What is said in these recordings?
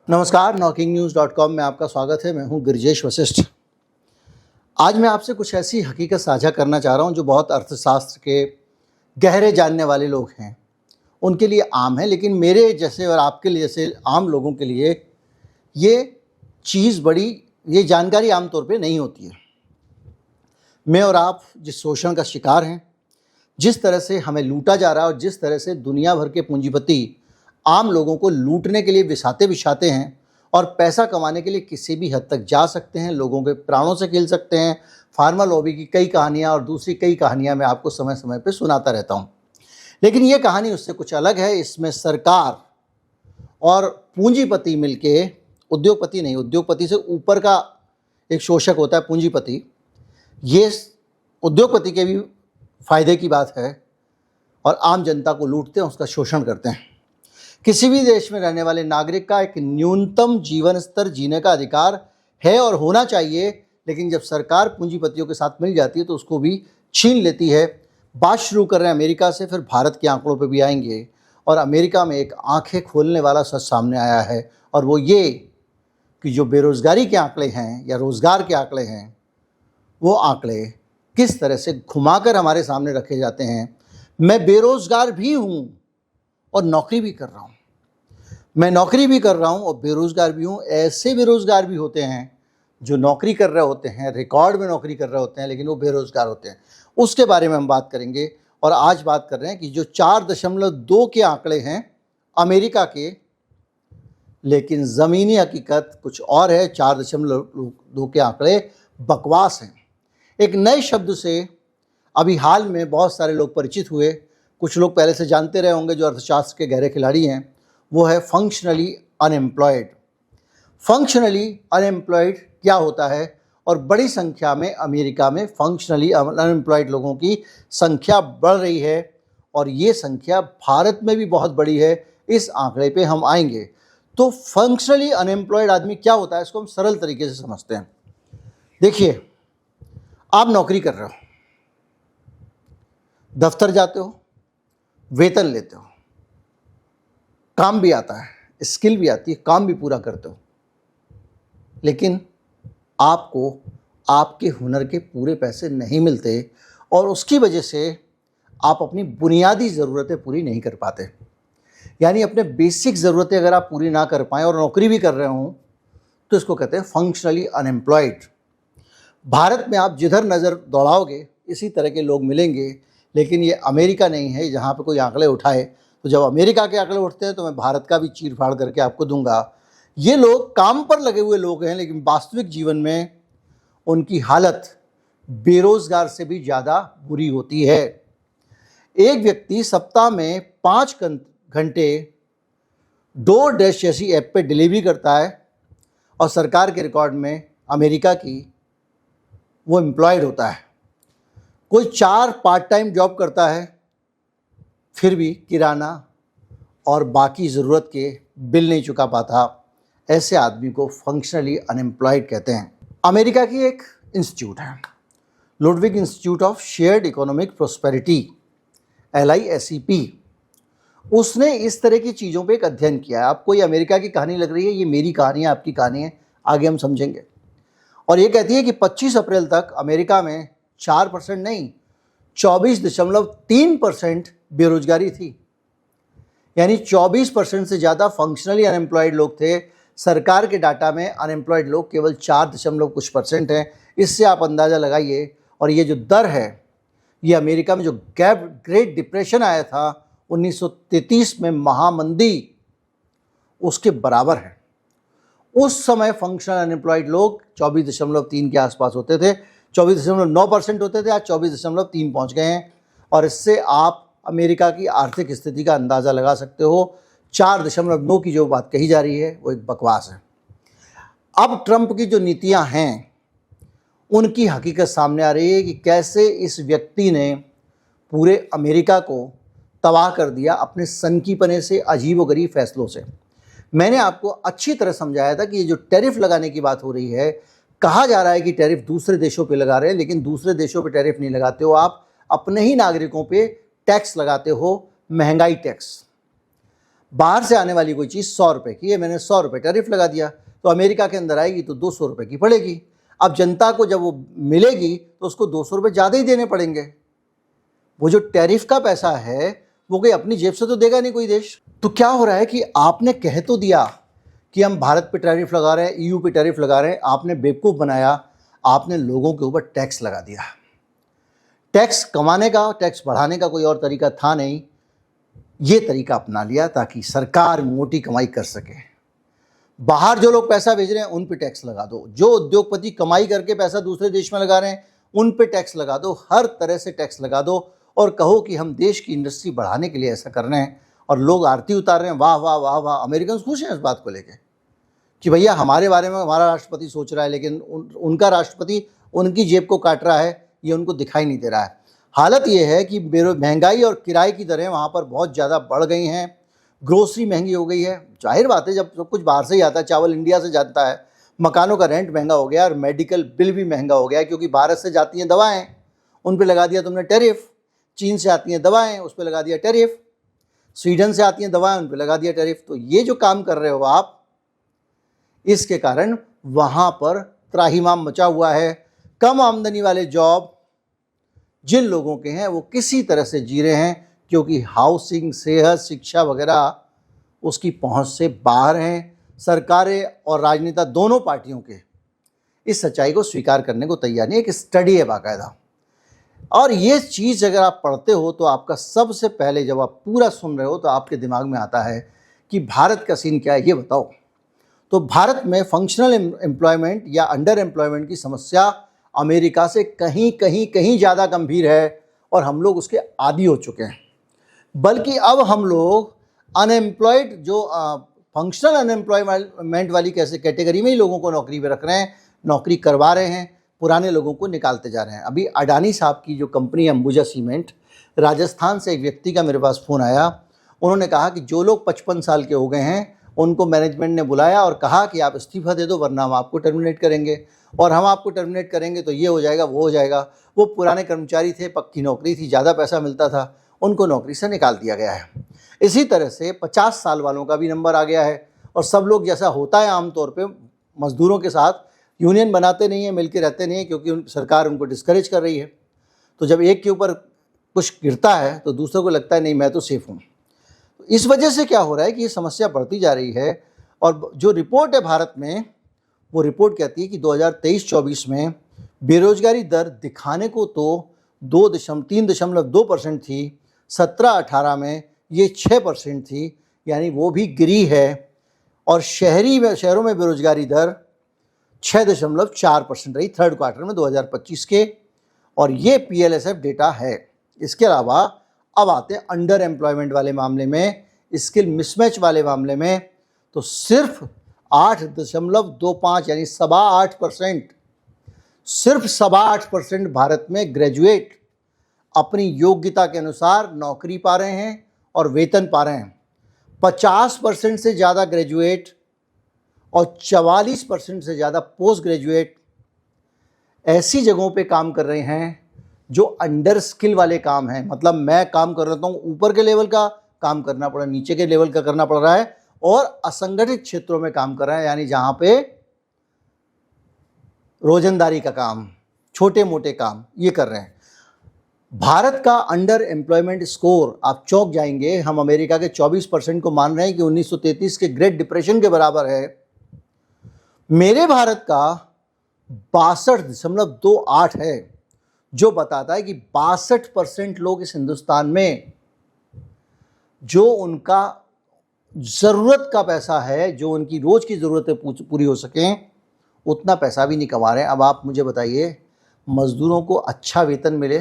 नमस्कार, knocking-news.com में आपका स्वागत है। मैं हूं गिरिजेश वशिष्ठ। आज मैं आपसे कुछ ऐसी हकीकत साझा करना चाह रहा हूं जो बहुत अर्थशास्त्र के गहरे जानने वाले लोग हैं उनके लिए आम है, लेकिन मेरे जैसे और आपके लिए जैसे आम लोगों के लिए ये जानकारी आम तौर पे नहीं होती है। मैं और आप जिस शोषण का शिकार हैं, जिस तरह से हमें लूटा जा रहा है और जिस तरह से दुनिया भर के पूंजीपति आम लोगों को लूटने के लिए बिछाते हैं और पैसा कमाने के लिए किसी भी हद तक जा सकते हैं, लोगों के प्राणों से खेल सकते हैं। फार्मा लॉबी की कई कहानियाँ और दूसरी कई कहानियाँ मैं आपको समय समय पर सुनाता रहता हूँ, लेकिन ये कहानी उससे कुछ अलग है। इसमें सरकार और पूंजीपति मिलके, उद्योगपति नहीं, उद्योगपति से ऊपर का एक शोषक होता है पूंजीपति, ये उद्योगपति के भी फायदे की बात है और आम जनता को लूटते हैं, उसका शोषण करते हैं। किसी भी देश में रहने वाले नागरिक का एक न्यूनतम जीवन स्तर जीने का अधिकार है और होना चाहिए, लेकिन जब सरकार पूंजीपतियों के साथ मिल जाती है तो उसको भी छीन लेती है। बात शुरू कर रहे हैं अमेरिका से, फिर भारत के आंकड़ों पर भी आएंगे। और अमेरिका में एक आंखें खोलने वाला सच सामने आया है, और वो ये कि जो बेरोज़गारी के आंकड़े हैं या रोज़गार के आंकड़े हैं, वो आंकड़े किस तरह से घुमाकर हमारे सामने रखे जाते हैं। मैं बेरोज़गार भी हूँ और नौकरी भी कर रहा हूँ, मैं नौकरी भी कर रहा हूँ और बेरोज़गार भी हूँ। ऐसे बेरोज़गार भी होते हैं जो नौकरी कर रहे होते हैं, रिकॉर्ड में नौकरी कर रहे होते हैं, लेकिन वो बेरोज़गार होते हैं। उसके बारे में हम बात करेंगे। और आज बात कर रहे हैं कि जो 4.2 के आंकड़े हैं अमेरिका के, लेकिन ज़मीनी हकीकत कुछ और है। 4.2 के आंकड़े बकवास हैं। एक नए शब्द से अभी हाल में बहुत सारे लोग परिचित हुए, कुछ लोग पहले से जानते रहे होंगे जो अर्थशास्त्र के गहरे खिलाड़ी हैं, वो है फंक्शनली अनएम्प्लॉयड। फंक्शनली अनएम्प्लॉयड क्या होता है? और बड़ी संख्या में अमेरिका में फंक्शनली अनएम्प्लॉयड लोगों की संख्या बढ़ रही है, और ये संख्या भारत में भी बहुत बड़ी है। इस आंकड़े पे हम आएंगे। तो फंक्शनली अनएम्प्लॉयड आदमी क्या होता है, इसको हम सरल तरीके से समझते हैं। देखिए, आप नौकरी कर रहे हो, दफ्तर जाते हो, वेतन लेते हो, काम भी आता है, स्किल भी आती है, काम भी पूरा करते हो, लेकिन आपको आपके हुनर के पूरे पैसे नहीं मिलते, और उसकी वजह से आप अपनी बुनियादी ज़रूरतें पूरी नहीं कर पाते। यानी अपने बेसिक ज़रूरतें अगर आप पूरी ना कर पाएँ और नौकरी भी कर रहे हों, तो इसको कहते हैं फंक्शनली अनएम्प्लॉयड। भारत में आप जिधर नज़र दौड़ाओगे इसी तरह के लोग मिलेंगे, लेकिन ये अमेरिका नहीं है जहाँ पे कोई आंकड़े उठाए। तो जब अमेरिका के आंकड़े उठते हैं तो मैं भारत का भी चीर फाड़ करके आपको दूंगा। ये लोग काम पर लगे हुए लोग हैं, लेकिन वास्तविक जीवन में उनकी हालत बेरोज़गार से भी ज़्यादा बुरी होती है। एक व्यक्ति सप्ताह में 5 घंटे डोरडैश जैसी ऐप पे डिलीवरी करता है और सरकार के रिकॉर्ड में अमेरिका की वो एम्प्लॉयड होता है। कोई 4 पार्ट टाइम जॉब करता है, फिर भी किराना और बाकी ज़रूरत के बिल नहीं चुका पाता। ऐसे आदमी को फंक्शनली अनएम्प्लॉयड कहते हैं। अमेरिका की एक इंस्टीट्यूट है, Ludwig institute of shared economic prosperity, LISEP। उसने इस तरह की चीज़ों पे एक अध्ययन किया है। आपको ये अमेरिका की कहानी लग रही है, ये मेरी कहानी है, आपकी कहानी है, आगे हम समझेंगे। और ये कहती है कि 25 अप्रैल तक अमेरिका में 4% नहीं, 24.3% बेरोजगारी थी। यानी 24% से ज़्यादा फंक्शनली अनएम्प्लॉयड लोग थे। सरकार के डाटा में अनएम्प्लॉयड लोग केवल 4% हैं। इससे आप अंदाज़ा लगाइए। और ये जो दर है, ये अमेरिका में जो ग्रेट डिप्रेशन आया था 1933 में, महामंदी, उसके बराबर है। उस समय फंक्शनल अनएम्प्लॉयड लोग 24.3 के आसपास होते थे, 24.9% होते थे, आज 24.3 पहुँच गए हैं। और इससे आप अमेरिका की आर्थिक स्थिति का अंदाज़ा लगा सकते हो। 4.9 की जो बात कही जा रही है वो एक बकवास है। अब ट्रंप की जो नीतियां हैं उनकी हकीकत सामने आ रही है कि कैसे इस व्यक्ति ने पूरे अमेरिका को तबाह कर दिया अपने सनकीपने से, अजीबोगरीब फैसलों से। मैंने आपको अच्छी तरह समझाया था कि ये जो टैरिफ लगाने की बात हो रही है, कहा जा रहा है कि टैरिफ दूसरे देशों पे लगा रहे हैं, लेकिन दूसरे देशों पे टैरिफ नहीं लगाते हो, आप अपने ही नागरिकों पे टैक्स लगाते हो, महंगाई टैक्स। बाहर से आने वाली कोई चीज़ 100 रुपये की है, मैंने 100 रुपये टैरिफ लगा दिया, तो अमेरिका के अंदर आएगी तो 200 रुपये की पड़ेगी। अब जनता को जब वो मिलेगी तो उसको 200 रुपये ज़्यादा ही देने पड़ेंगे। वो जो टैरिफ का पैसा है वो कोई अपनी जेब से तो देगा नहीं कोई देश। तो क्या हो रहा है कि आपने कह तो दिया कि हम भारत पे टैरिफ लगा रहे हैं, EU पे टैरिफ लगा रहे हैं, आपने बेवकूफ़ बनाया, आपने लोगों के ऊपर टैक्स लगा दिया। टैक्स कमाने का, टैक्स बढ़ाने का कोई और तरीका था नहीं, ये तरीका अपना लिया ताकि सरकार मोटी कमाई कर सके। बाहर जो लोग पैसा भेज रहे हैं उन पे टैक्स लगा दो, जो उद्योगपति कमाई करके पैसा दूसरे देश में लगा रहे हैं उन पे टैक्स लगा दो, हर तरह से टैक्स लगा दो और कहो कि हम देश की इंडस्ट्री बढ़ाने के लिए ऐसा कर रहे हैं। और लोग आरती उतार रहे हैं, वाह वाह वाह वाह। अमेरिकन खुश हैं इस बात को लेकर कि भैया हमारे बारे में हमारा राष्ट्रपति सोच रहा है, लेकिन उनका राष्ट्रपति उनकी जेब को काट रहा है, ये उनको दिखाई नहीं दे रहा है। हालत ये है कि महंगाई और किराए की दरें वहाँ पर बहुत ज़्यादा बढ़ गई हैं, ग्रोसरी महंगी हो गई है। जाहिर बात है, जब सब कुछ बाहर से ही आता है, चावल इंडिया से जाता है, मकानों का रेंट महंगा हो गया और मेडिकल बिल भी महंगा हो गया, क्योंकि भारत से जाती हैं दवाएं, उन पे लगा दिया तुमने टैरिफ। चीन से आती हैं दवाएं, उस पर लगा दिया टैरिफ। स्वीडन से आती हैं दवाएं, उन पर लगा दिया टैरिफ। तो ये जो काम कर रहे हो आप, इसके कारण वहाँ पर त्राहिमाम मचा हुआ है। कम आमदनी वाले जॉब जिन लोगों के हैं वो किसी तरह से जी रहे हैं, क्योंकि हाउसिंग, सेहत, शिक्षा वगैरह उसकी पहुंच से बाहर हैं। सरकारें और राजनेता दोनों पार्टियों के इस सच्चाई को स्वीकार करने को तैयार नहीं। एक स्टडी है बाकायदा, और ये चीज़ अगर आप पढ़ते हो तो आपका सबसे पहले, जब आप पूरा सुन रहे हो तो आपके दिमाग में आता है कि भारत का सीन क्या है, ये बताओ। तो भारत में फंक्शनल एम्प्लॉयमेंट या अंडर एम्प्लॉयमेंट की समस्या अमेरिका से कहीं कहीं कहीं ज़्यादा गंभीर है और हम लोग उसके आदी हो चुके हैं। बल्कि अब हम लोग अनएम्प्लॉयड, जो फंक्शनल अनएम्प्लॉयमेंट वाली कैसे कैटेगरी में ही लोगों को नौकरी पे रख रहे हैं, नौकरी करवा रहे हैं, पुराने लोगों को निकालते जा रहे हैं। अभी अडानी साहब की जो कंपनी है अंबुजा सीमेंट, राजस्थान से एक व्यक्ति का मेरे पास फ़ोन आया। उन्होंने कहा कि जो लोग 55 साल के हो गए हैं उनको मैनेजमेंट ने बुलाया और कहा कि आप इस्तीफ़ा दे दो वरना हम आपको टर्मिनेट करेंगे, और हम आपको टर्मिनेट करेंगे तो ये हो जाएगा, वो हो जाएगा। वो पुराने कर्मचारी थे, पक्की नौकरी थी, ज़्यादा पैसा मिलता था, उनको नौकरी से निकाल दिया गया है। इसी तरह से 50 साल वालों का भी नंबर आ गया है, और सब लोग, जैसा होता है आमतौर पे मज़दूरों के साथ, यूनियन बनाते नहीं हैं, मिलके रहते नहीं हैं, क्योंकि सरकार उनको डिस्करेज कर रही है। तो जब एक के ऊपर कुछ गिरता है तो दूसरों को लगता है नहीं मैं तो सेफ हूँ। इस वजह से क्या हो रहा है कि ये समस्या बढ़ती जा रही है। और जो रिपोर्ट है भारत में, वो रिपोर्ट कहती है कि 2023-24 में बेरोजगारी दर दिखाने को तो 3.2% थी, 17-18 में ये 6% थी, यानी वो भी गिरी है। और शहरों में बेरोजगारी दर 6.4% रही थर्ड क्वार्टर में 2025 के, और ये PLSF डेटा है। इसके अलावा अब आते हैं अंडर एम्प्लॉयमेंट वाले मामले में, स्किल मिसमैच वाले मामले में, तो सिर्फ 8.25 यानी 8.25%, सिर्फ 8.25% भारत में ग्रेजुएट अपनी योग्यता के अनुसार नौकरी पा रहे हैं और वेतन पा रहे हैं। 50% से ज़्यादा ग्रेजुएट और 44% से ज़्यादा पोस्ट ग्रेजुएट ऐसी जगहों पे काम कर रहे हैं जो अंडर स्किल वाले काम हैं। मतलब मैं काम कर रहा हूँ, ऊपर के लेवल का काम करना पड़ रहा है, नीचे के लेवल का करना पड़ रहा है, और असंगठित क्षेत्रों में काम कर रहे हैं, यानी जहाँ पे रोजंदारी का काम, छोटे मोटे काम ये कर रहे हैं। भारत का अंडर एम्प्लॉयमेंट स्कोर, आप चौंक जाएंगे, हम अमेरिका के 24% को मान रहे हैं कि 1933 के ग्रेट डिप्रेशन के बराबर है। मेरे भारत का 62.28 है, जो बताता है कि 62% लोग इस हिंदुस्तान में जो उनका ज़रूरत का पैसा है, जो उनकी रोज़ की ज़रूरतें पूरी हो सकें, उतना पैसा भी नहीं कमा रहे हैं। अब आप मुझे बताइए, मज़दूरों को अच्छा वेतन मिले,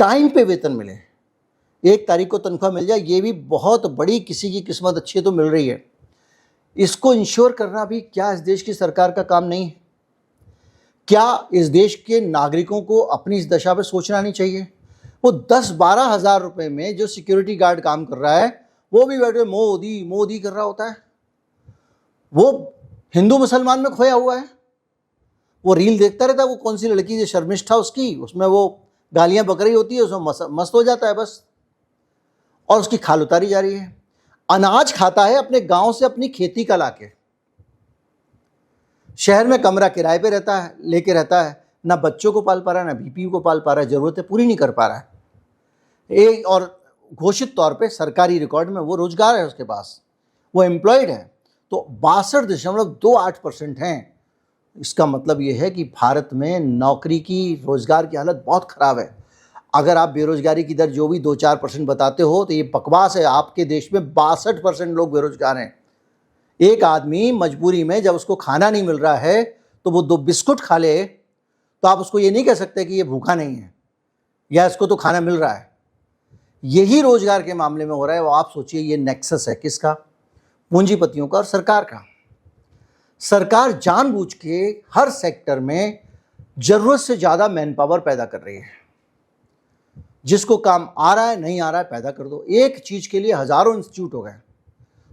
टाइम पे वेतन मिले, 1 तारीख को तनख्वाह मिल जाए, ये भी बहुत बड़ी, किसी की किस्मत अच्छी है तो मिल रही है। इसको इंश्योर करना भी क्या इस देश की सरकार का काम नहीं है? क्या इस देश के नागरिकों को अपनी इस दशा पर सोचना नहीं चाहिए? वो 10-12 हज़ार रुपये में जो सिक्योरिटी गार्ड काम कर रहा है, वो भी बैठे मोदी मोदी कर रहा होता है। वो हिंदू मुसलमान में खोया हुआ है, वो रील देखता रहता है, वो कौन सी लड़की जो शर्मिष्ठा उसकी, उसमें वो गालियां बक रही होती है, उसमें मस्त हो जाता है बस, और उसकी खाल उतारी जा रही है। अनाज खाता है अपने गांव से अपनी खेती का लाके, शहर में कमरा किराए पे रहता है, लेके रहता है, ना बच्चों को पाल पा रहा है, ना बीपी को पाल पा रहा है, जरूरतें पूरी नहीं कर पा रहा है। एक और घोषित तौर पे सरकारी रिकॉर्ड में वो रोजगार है उसके पास, वो एम्प्लॉयड है तो 62.28% हैं। इसका मतलब ये है कि भारत में नौकरी की, रोजगार की हालत बहुत खराब है। अगर आप बेरोजगारी की दर जो भी 2-4% बताते हो तो ये बकवास है। आपके देश में 62% लोग बेरोजगार हैं। एक आदमी मजबूरी में जब उसको खाना नहीं मिल रहा है तो वो 2 बिस्कुट खा ले तो आप उसको ये नहीं कह सकते कि ये भूखा नहीं है या इसको तो खाना मिल रहा है। यही रोजगार के मामले में हो रहा है। वो आप सोचिए, ये नेक्सस है किसका? पूंजीपतियों का और सरकार का। सरकार जानबूझ के हर सेक्टर में जरूरत से ज्यादा मैन पावर पैदा कर रही है। जिसको काम आ रहा है, नहीं आ रहा है, पैदा कर दो। एक चीज के लिए हजारों इंस्टीट्यूट हो गए,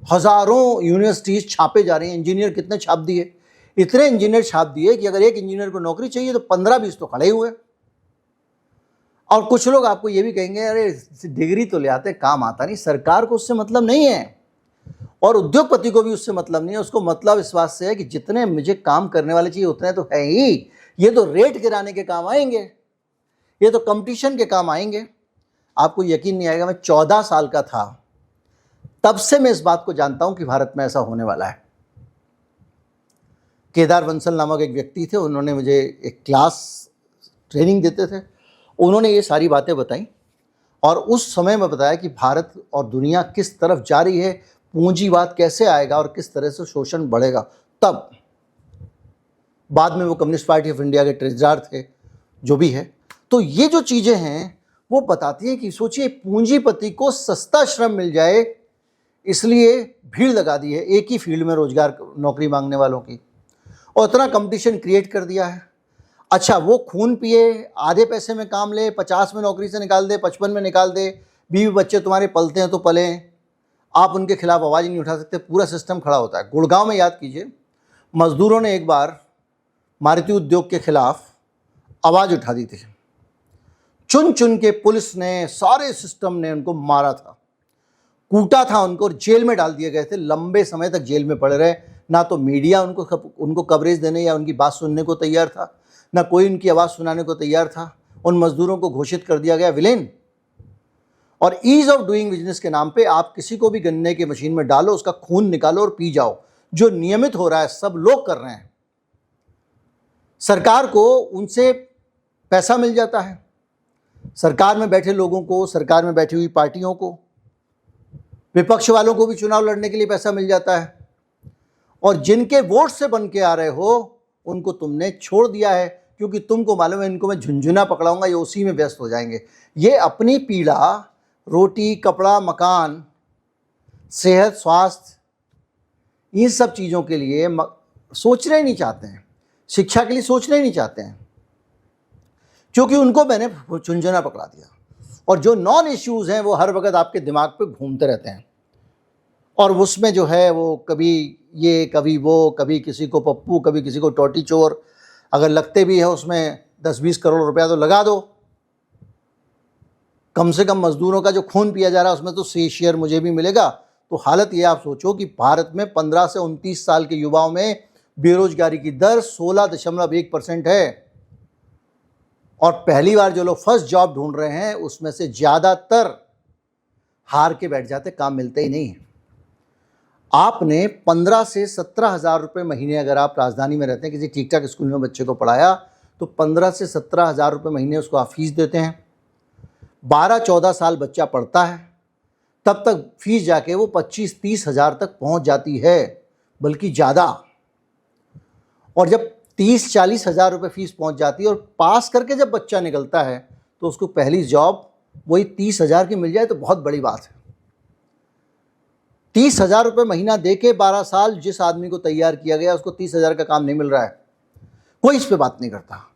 हजारों यूनिवर्सिटीज छापे जा रही हैं। इंजीनियर कितने छाप दिए? इतने इंजीनियर छाप दिए कि अगर एक इंजीनियर को नौकरी चाहिए तो 15-20 तो खड़े हुए। और कुछ लोग आपको ये भी कहेंगे, अरे डिग्री तो ले आते, काम आता नहीं। सरकार को उससे मतलब नहीं है और उद्योगपति को भी उससे मतलब नहीं है। उसको मतलब इस बात से है कि जितने मुझे काम करने वाले चाहिए उतने तो है ही, ये तो रेट गिराने के काम आएंगे, ये तो कंपटीशन के काम आएंगे। आपको यकीन नहीं आएगा, मैं 14 साल का था तब से मैं इस बात को जानता हूं कि भारत में ऐसा होने वाला है। केदार बंसल नामक एक व्यक्ति थे, उन्होंने मुझे एक क्लास ट्रेनिंग देते थे, उन्होंने ये सारी बातें बताई और उस समय में बताया कि भारत और दुनिया किस तरफ जा रही है, पूंजीवाद कैसे आएगा और किस तरह से शोषण बढ़ेगा। तब बाद में वो कम्युनिस्ट पार्टी ऑफ इंडिया के ट्रेजरार थे, जो भी है। तो ये जो चीज़ें हैं वो बताती हैं कि सोचिए, पूंजीपति को सस्ता श्रम मिल जाए इसलिए भीड़ लगा दी है एक ही फील्ड में रोजगार, नौकरी मांगने वालों की, और इतना कंपटीशन क्रिएट कर दिया है। अच्छा, वो खून पिए, आधे पैसे में काम ले, 50 में नौकरी से निकाल दे, 55 में निकाल दे, बीवी बच्चे तुम्हारे पलते हैं तो पलें, आप उनके खिलाफ आवाज़ नहीं उठा सकते, पूरा सिस्टम खड़ा होता है। गुड़गांव में याद कीजिए, मजदूरों ने एक बार मारुति उद्योग के खिलाफ आवाज़ उठा दी थी। चुन चुन के पुलिस ने, सारे सिस्टम ने उनको मारा था, कूटा था उनको और जेल में डाल दिए गए थे। लंबे समय तक जेल में पड़े रहे। ना तो मीडिया उनको कवरेज देने या उनकी बात सुनने को तैयार था, ना कोई उनकी आवाज़ सुनाने को तैयार था। उन मजदूरों को घोषित कर दिया गया विलेन। और ईज ऑफ डूइंग बिजनेस के नाम पे आप किसी को भी गन्ने की मशीन में डालो, उसका खून निकालो और पी जाओ। जो नियमित हो रहा है, सब लोग कर रहे हैं। सरकार को उनसे पैसा मिल जाता है, सरकार में बैठे लोगों को, सरकार में बैठी हुई पार्टियों को, विपक्ष वालों को भी चुनाव लड़ने के लिए पैसा मिल जाता है। और जिनके वोट से बन के आ रहे हो उनको तुमने छोड़ दिया है, क्योंकि तुमको मालूम है इनको मैं झुंझुना पकड़ाऊंगा, ये उसी में व्यस्त हो जाएंगे। ये अपनी पीड़ा, रोटी, कपड़ा, मकान, सेहत, स्वास्थ्य, इन सब चीज़ों के लिए सोचना ही नहीं चाहते हैं। शिक्षा के लिए सोचना ही नहीं चाहते हैं, क्योंकि उनको मैंने झुंझुना पकड़ा दिया। और जो नॉन इश्यूज़ हैं वो हर वक्त आपके दिमाग पे घूमते रहते हैं और उसमें जो है वो कभी ये, कभी वो, कभी किसी को पप्पू, कभी किसी को टोटी चोर। अगर लगते भी है उसमें 10-20 करोड़ रुपया तो लगा दो। कम से कम मजदूरों का जो खून पिया जा रहा है उसमें तो शेयर मुझे भी मिलेगा। तो हालत ये आप सोचो कि भारत में 15 से 29 साल के युवाओं में बेरोजगारी की दर 16.1% है। और पहली बार जो लोग फर्स्ट जॉब ढूंढ रहे हैं उसमें से ज़्यादातर हार के बैठ जाते, काम मिलते ही नहीं है। आपने 15 से 17 हज़ार रुपये महीने, अगर आप राजधानी में रहते हैं, किसी ठीक ठाक स्कूल में बच्चे को पढ़ाया तो 15 से 17 हज़ार रुपये महीने उसको आप फीस देते हैं। 12-14 साल बच्चा पढ़ता है, तब तक फीस जाके वो 25-30 हज़ार तक पहुंच जाती है, बल्कि ज़्यादा। और जब 30-40 हज़ार रुपये फीस पहुंच जाती है और पास करके जब बच्चा निकलता है तो उसको पहली जॉब वही 30 हज़ार की मिल जाए तो बहुत बड़ी बात है। 30 हज़ार रुपये महीना दे के 12 साल जिस आदमी को तैयार किया गया उसको 30 हज़ार का काम नहीं मिल रहा है, कोई इस पे बात नहीं करता।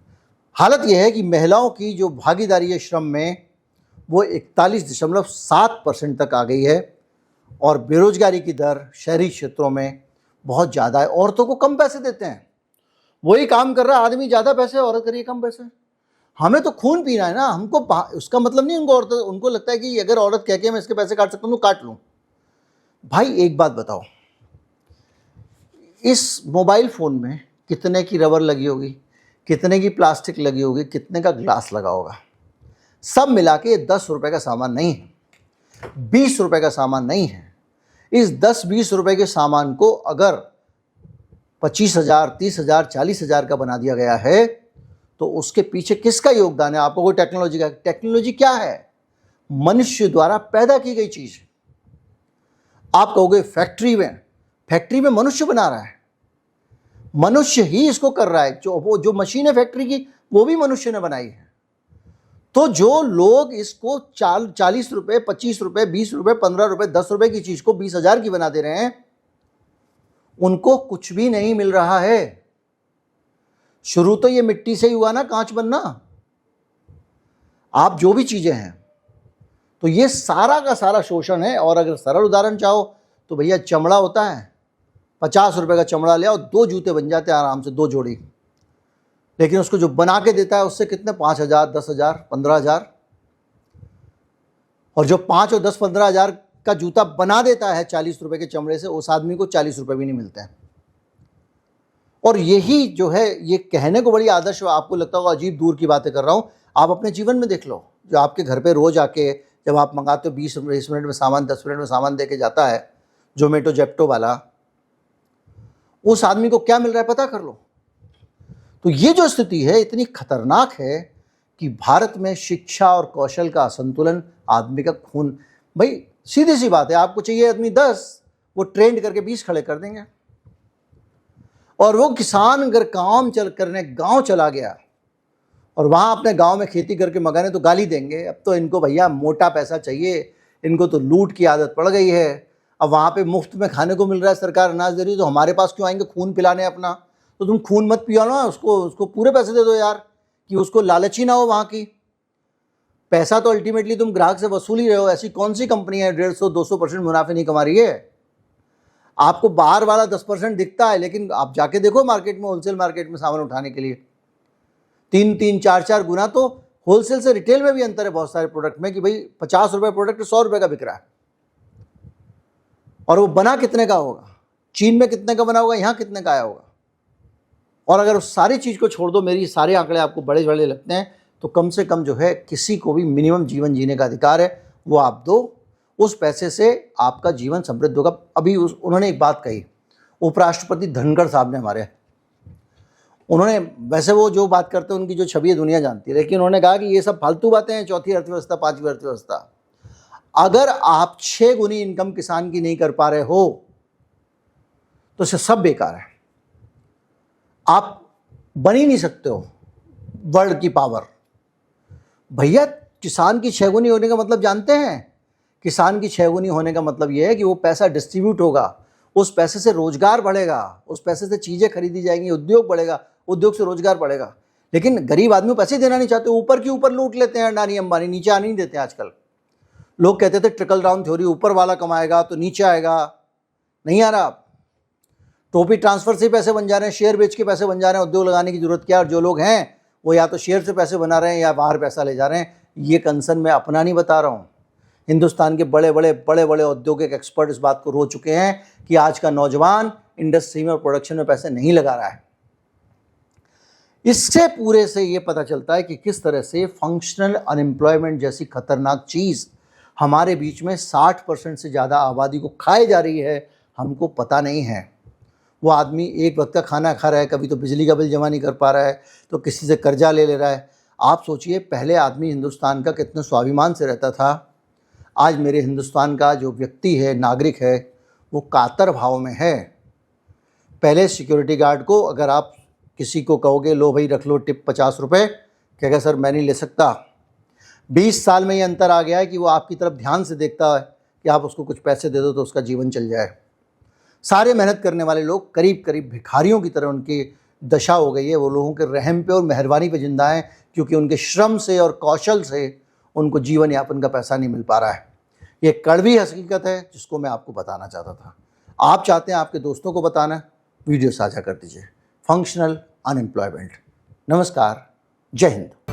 हालत यह है कि महिलाओं की जो भागीदारी है श्रम में वो 41.7% तक आ गई है और बेरोजगारी की दर शहरी क्षेत्रों में बहुत ज़्यादा है। औरतों को कम पैसे देते हैं, वही काम कर रहा आदमी ज़्यादा पैसे, औरत करिए कम पैसे। हमें तो खून पीना है ना, हमको उसका मतलब नहीं उनको लगता है कि अगर औरत कह के मैं इसके पैसे काट सकता हूँ तो काट लूँ। भाई एक बात बताओ, इस मोबाइल फ़ोन में कितने की रबर लगी होगी, कितने की प्लास्टिक लगी होगी, कितने का ग्लास लगा होगा। सब मिला के ये 10 रुपये का सामान नहीं है, 20 रुपये का सामान नहीं है। इस 10-20 रुपये के सामान को अगर 25,000, 30,000, 40,000 का बना दिया गया है तो उसके पीछे किसका योगदान है? आपको कोई टेक्नोलॉजी का? टेक्नोलॉजी क्या है? मनुष्य द्वारा पैदा की गई चीज। आप कहोगे फैक्ट्री में मनुष्य बना रहा है, मनुष्य ही इसको कर रहा है। जो मशीन है फैक्ट्री की, वो भी मनुष्य ने बनाई है। तो जो लोग इसको 40 रुपए, 25 रुपए, 20 रुपए, 15 रुपए, 10 रुपए की चीज को 20,000 की बना दे रहे हैं, उनको कुछ भी नहीं मिल रहा है। शुरू तो ये मिट्टी से ही हुआ ना, कांच बनना। आप जो भी चीजें हैं, तो ये सारा का सारा शोषण है। और अगर सरल उदाहरण चाहो तो भैया चमड़ा होता है, 50 रुपए का चमड़ा ले आओ, 2 जूते बन जाते हैं आराम से, 2 जोड़ी। लेकिन उसको जो बना के देता है उससे कितने? 5,000, 10,000, 15,000। और जो 5 और 10, 15,000 का जूता बना देता है 40 रुपए के चमड़े से, उस आदमी को 40 रुपए भी नहीं मिलते हैं। और यही जो है, ये कहने को बड़ी आदर्श, आपको लगता होगा अजीब दूर की बातें कर रहा हूं, आप अपने जीवन में देख लो। जो आपके घर पे रोज आके जब आप मंगाते हो 20 मिनट में सामान, 10 मिनट में सामान दे के जाता है जोमेटो जेप्टो वाला, उस आदमी को क्या मिल रहा है पता कर लो। तो ये जो स्थिति है इतनी खतरनाक है कि भारत में शिक्षा और कौशल का असंतुलन, आदमी का खून, भाई सीधी सी बात है, आपको चाहिए आदमी 10, वो ट्रेंड करके 20 खड़े कर देंगे। और वो किसान अगर काम करने गांव चला गया और वहां अपने गांव में खेती करके मगाने तो गाली देंगे। अब तो इनको भैया मोटा पैसा चाहिए, इनको तो लूट की आदत पड़ गई है। अब वहां पे मुफ्त में खाने को मिल रहा है, सरकार अनाज दे रही है, तो हमारे पास क्यों आएंगे खून पिलाने अपना? तो तुम खून मत पियो ना, उसको पूरे पैसे दे दो यार, कि उसको लालची ना हो वहां की। पैसा तो अल्टीमेटली तुम ग्राहक से वसूल ही रहे हो। ऐसी कौन सी कंपनी है 150-200% मुनाफे नहीं कमा रही है? आपको बाहर वाला 10% दिखता है, लेकिन आप जाके देखो मार्केट में, होलसेल मार्केट में सामान उठाने के लिए 3-3, 4-4 गुना तो होलसेल से रिटेल में भी अंतर है बहुत सारे प्रोडक्ट में, कि भाई 50 रुपए प्रोडक्ट 100 रुपए का बिक रहा है। और वो बना कितने का होगा? चीन में कितने का बना होगा, यहां कितने का आया होगा? और अगर उस सारी चीज को छोड़ दो, मेरी सारे आंकड़े आपको बड़े बड़े लगते हैं, तो कम से कम जो है किसी को भी मिनिमम जीवन जीने का अधिकार है, वो आप दो। उस पैसे से आपका जीवन समृद्ध होगा। अभी उन्होंने एक बात कही, उपराष्ट्रपति धनखड़ साहब ने हमारे, उन्होंने, वैसे वो जो बात करते हैं उनकी जो छवि है दुनिया जानती है, लेकिन उन्होंने कहा कि ये सब फालतू बातें हैं, चौथी अर्थव्यवस्था, पांचवी अर्थव्यवस्था। अगर आप 6 गुनी इनकम किसान की नहीं कर पा रहे हो तो इससे सब बेकार है। आप बन ही नहीं सकते हो वर्ल्ड की पावर। भैया किसान की 6 गुनी होने का मतलब जानते हैं? किसान की 6 गुनी होने का मतलब यह है कि वो पैसा डिस्ट्रीब्यूट होगा, उस पैसे से रोजगार बढ़ेगा, उस पैसे से चीजें खरीदी जाएंगी, उद्योग बढ़ेगा, उद्योग से रोजगार बढ़ेगा। लेकिन गरीब आदमी पैसे देना नहीं चाहते, ऊपर की ऊपर लूट लेते हैं अडानी अंबानी, नीचे आने नहीं देते। आजकल लोग कहते थे ट्रिकल डाउन थ्योरी, ऊपर वाला कमाएगा तो नीचे आएगा, नहीं आ रहा। टोपी ट्रांसफर से पैसे बन जा रहे हैं, शेयर बेच के पैसे बन जा रहे हैं, उद्योग लगाने की जरूरत क्या है? और जो लोग हैं वो या तो शेयर से पैसे बना रहे हैं या बाहर पैसा ले जा रहे हैं। ये कंसर्न मैं अपना नहीं बता रहा हूँ, हिंदुस्तान के बड़े बड़े औद्योगिक एक्सपर्ट इस बात को रो चुके हैं कि आज का नौजवान इंडस्ट्री में और प्रोडक्शन में पैसे नहीं लगा रहा है। इससे पूरे से ये पता चलता है कि किस तरह से फंक्शनल अनएम्प्लॉयमेंट जैसी खतरनाक चीज हमारे बीच में 60% से ज़्यादा आबादी को खाए जा रही है, हमको पता नहीं है। वो आदमी एक वक्त का खाना खा रहा है, कभी तो बिजली का बिल जमा नहीं कर पा रहा है, तो किसी से कर्जा ले रहा है। आप सोचिए, पहले आदमी हिंदुस्तान का कितने स्वाभिमान से रहता था। आज मेरे हिंदुस्तान का जो व्यक्ति है, नागरिक है, वो कातर भाव में है। पहले सिक्योरिटी गार्ड को अगर आप किसी को कहोगे लो भाई रख लो टिप 50 रुपये, कहेगा सर मैं नहीं ले सकता। 20 साल में ये अंतर आ गया है कि वो आपकी तरफ ध्यान से देखता है कि आप उसको कुछ पैसे दे दो तो उसका जीवन चल जाए। सारे मेहनत करने वाले लोग करीब करीब भिखारियों की तरह उनकी दशा हो गई है। वो लोगों के रहम पे और मेहरबानी पे जिंदा हैं, क्योंकि उनके श्रम से और कौशल से उनको जीवन यापन का पैसा नहीं मिल पा रहा है। ये कड़वी हकीकत है जिसको मैं आपको बताना चाहता था। आप चाहते हैं आपके दोस्तों को बताना, वीडियो साझा कर दीजिए। Functional unemployment. नमस्कार, जय हिंद।